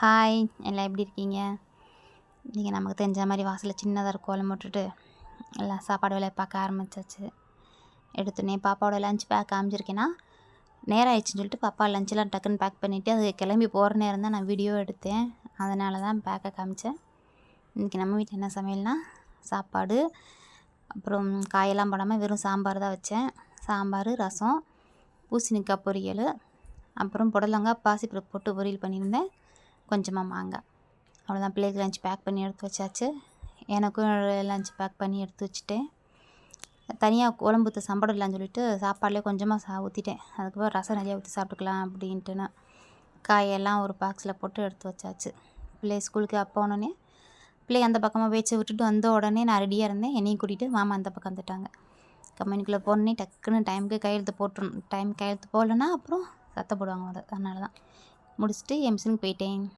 Hi, எல்லாம் எப்படி இருக்கீங்க? நீங்கள் நமக்கு தெரிஞ்ச மாதிரி வாசலில் சின்னதாக ஒரு கோலம் போட்டுட்டு எல்லாம் சாப்பாடு வேலையை பார்க்க ஆரம்பிச்சாச்சு. எடுத்தோடனே பாப்பாவோட லஞ்ச் பேக் காமிச்சிருக்கேன்னா நேரம் ஆயிடுச்சுன்னு சொல்லிட்டு பாப்பா லஞ்செலாம் டக்குன்னு பேக் பண்ணிவிட்டு அது கிளம்பி போகிற நேரம் தான் நான் வீடியோ எடுத்தேன். அதனால தான் பேக்கை காமிச்சேன். இன்றைக்கி நம்ம வீட்டில் என்ன சமையல்னா சாப்பாடு, அப்புறம் காயெல்லாம் போடாமல் வெறும் சாம்பார் தான் வச்சேன். சாம்பார், ரசம், பூசணிக்காய் பொரியல், அப்புறம் புடலங்காய் பாசிப்பருப்பு போட்டு பொரியல் பண்ணியிருந்தேன். கொஞ்சமாக மாங்காய். அவ்வளோதான். பிள்ளைக்கு லஞ்ச் பேக் பண்ணி எடுத்து வச்சாச்சு. எனக்கும் லஞ்ச் பேக் பண்ணி எடுத்து வச்சுட்டேன். தனியாக குழம்பு ஊற்ற சம்படம் இல்லைன்னு சொல்லிட்டு சாப்பாடுலேயே கொஞ்சமாக ஊற்றிட்டேன். அதுக்கப்புறம் ரசம் நிறையா ஊற்றி சாப்பிட்டுக்கலாம் அப்படின்ட்டுன்னு காயெல்லாம் ஒரு பாக்ஸில் போட்டு எடுத்து வச்சாச்சு. பிள்ளை ஸ்கூலுக்கு போனோடனே பிள்ளை அந்த பக்கமாக வேச்சு விட்டுட்டு வந்த உடனே நான் ரெடியாக இருந்தேன். என்னையும் கூட்டிகிட்டு மாமா அந்த பக்கம் வந்துட்டாங்க. கம்பெனிக்குள்ளே போனோடனே டக்குன்னு டைமுக்கு கையெழுத்து போட்டுருணும். கையெழுத்து போடலைன்னா அப்புறம் சத்தம் போடுவாங்க. அதனால தான் முடிச்சுட்டு என் மிஷினுக்கு போயிட்டேன்.